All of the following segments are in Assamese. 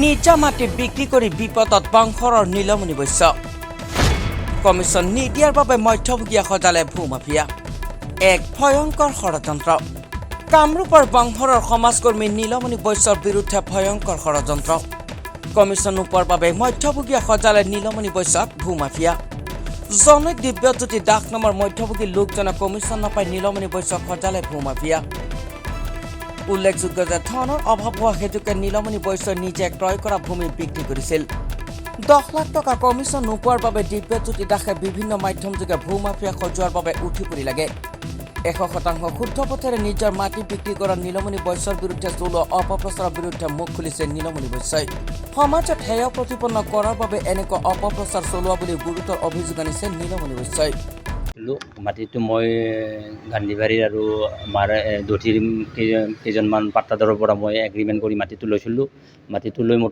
নিজা মাটি বিক্ৰী কৰি বিপদত বংশৰৰ নীলমণি বৈশ্য কমিশ্যন নিদিয়াৰ বাবে মধ্যভোগীয়া সজালে ভূমাফিয়া এক ভয়ংকৰ ষড়যন্ত্ৰ কামৰূপৰ বংশৰৰ সমাজকৰ্মী নীলমণি বৈশ্যৰ বিৰুদ্ধে ভয়ংকৰ ষড়যন্ত্ৰ কমিশ্যন নোপোৱাৰ বাবে মধ্যভোগীয়া সজালে নীলমণি বৈশ্যক ভূমাফিয়া জনৈক দিব্যজ্যোতি দাস নামৰ মধ্যভোগী লোকজনে কমিশ্যন নাপাই নীলমণি বৈশ্যক সজালে ভূমাফিয়া উল্লেখযোগ্য যে ধনৰ অভাৱ হোৱা হেতুকে নীলমণি বৈশ্যই নিজে ক্ৰয় কৰা ভূমি বিক্ৰী কৰিছিল 10 লাখ টকা কমিশ্যন নোপোৱাৰ বাবে দিব্যজ্যোতি দাসে বিভিন্ন মাধ্যমযোগে ভূমাফিয়া সজোৱাৰ বাবে উঠি পৰি লাগে 100% শুদ্ধ পথেৰে নিজৰ মাটি বিক্ৰী কৰা নীলমণি বৈশ্যৰ বিৰুদ্ধে চলোৱা অপপ্ৰচাৰৰ বিৰুদ্ধে মুখ খুলিছে নীলমণি বৈশ্যই সমাজত হেয় প্ৰতিপন্ন কৰাৰ বাবে এনেকুৱা অপপ্ৰচাৰ চলোৱা বুলি গুৰুতৰ অভিযোগ আনিছে নীলমণি বৈশ্যই মাটিটো মই গান্ধীবাৰীৰ আৰু আমাৰ দঠিৰ কেইজনমান পাট্টাদাৰৰ পৰা মই এগ্ৰিমেণ্ট কৰি মাটিটো লৈছিলোঁ মাটিটো লৈ মোৰ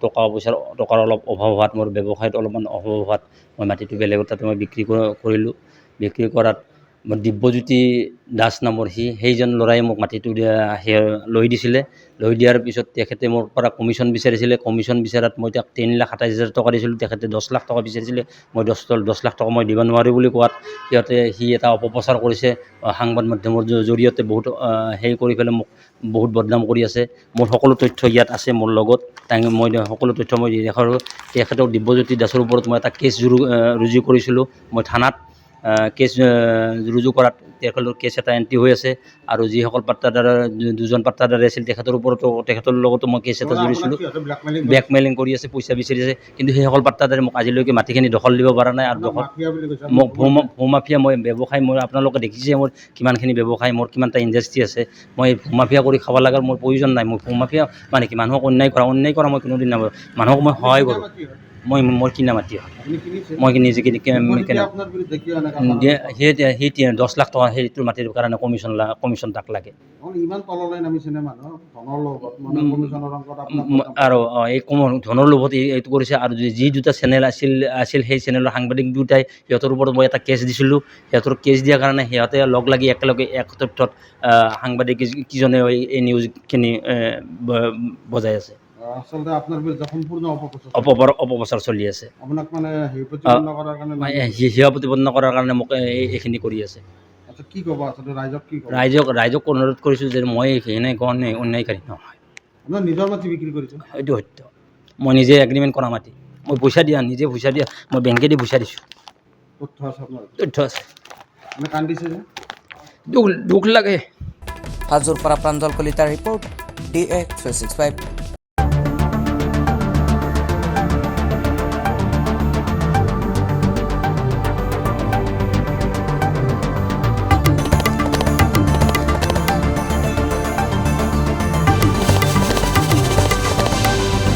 টকাৰ অলপ অভাৱ হোৱাত মোৰ ব্যৱসায়ত অলপমান অভাৱ হোৱাত মই মাটিটো বেলেগৰ তাতে মই বিক্ৰী কৰিলোঁ বিক্ৰী কৰাত দিব্যজ্যোতি দাস নামৰ সেইজন ল'ৰাই মোক মাটিটো লৈ দিছিলে লৈ দিয়াৰ পিছত তেখেতে মোৰ পৰা কমিশ্যন বিচাৰিছিলে কমিশ্যন বিচাৰাত মই তাক 3,27,000 টকা দিছিলোঁ তেখেতে 10 লাখ টকা বিচাৰিছিলে মই 10 লাখ টকা মই দিব নোৱাৰোঁ বুলি কোৱাত সি এটা অপপ্ৰচাৰ কৰিছে সাংবাদ মাধ্যমৰ জৰিয়তে বহুত হেৰি কৰি পেলাই মোক বহুত বদনাম কৰি আছে মোৰ সকলো তথ্য ইয়াত আছে মোৰ লগত মই সকলো তথ্য মই দেখালোঁ তেখেতক দিব্যজ্যোতি দাসৰ ওপৰত মই এটা কেছ ৰুজু কৰিছিলোঁ মই থানাত কেছ ৰুজু কৰাত তেখেতৰ কেছ এটা এণ্ট্ৰি হৈ আছে আৰু যিসকল পাট্টাদাৰ দুজন পাট্টাদাৰ আছিল তেখেতৰ লগতো মই কেছ এটা জুৰিছিলোঁ ব্লেকমেইলিং কৰি আছে পইচা বিচাৰি আছে কিন্তু সেইসকল পাট্টাদাৰে মোক আজিলৈকে মাটিখিনি দখল দিব পৰা নাই আৰু মোক ভূমাফিয়া মই ব্যৱসায় মই আপোনালোকে দেখিছে মোৰ কিমানখিনি ব্যৱসায় মোৰ কিমানটা ইণ্ডাষ্ট্ৰী আছে মই ভূমাফিয়া কৰি খাব লগাৰ মোৰ প্ৰয়োজন নাই মই ভূমাফিয়া মানে কি মানুহক অন্যায় কৰা মই কোনোদিন নাপাওঁ মানুহক মই সহায় কৰোঁ মোৰ কিনা মাটি হয় মই নিজে সেই 10 লাখ টকা সেইটো মাটিৰ কাৰণে কমিশ্যন তাক লাগে আৰু এই ধনৰ লোভত এইটো কৰিছে আৰু যি দুটা চেনেল আছিল সেই চেনেলৰ সাংবাদিক দুটাই সিহঁতৰ ওপৰত মই এটা কেছ দিছিলোঁ সিহঁতৰ কেছ দিয়াৰ কাৰণে সিহঁতে লগ লাগি একেলগে এক তথ্যত সাংবাদিক কিজনে এই নিউজখিনি বজাই আছে আচলতে আপোনাৰ বিৰুদ্ধে সম্পূৰ্ণ অপপ্ৰচাৰ চলি আছে আপোনাক মানে হিয়া প্ৰতিপন্ন কৰাৰ কাৰণে মোক এইখিনি কৰি আছে আচ্ছা কি ক'ব আচলতে ৰাইজক অনুৰোধ কৰিছোঁ যে মই অন্যায়কাৰী নহয় আপোনাৰ নিজৰ মাটি বিক্ৰী কৰিছোঁ এইটো সত্য মই নিজে এগ্ৰিমেণ্ট কৰা মাটি মই পইচা দিয়া মই বেংকেদি পইচা দিছোঁ তথ্য আছে মানে কান্দিছে যে দুখ লাগে হাজোৰ পৰা প্ৰাঞ্জল কলিতাৰ ৰিপৰ্ট DX365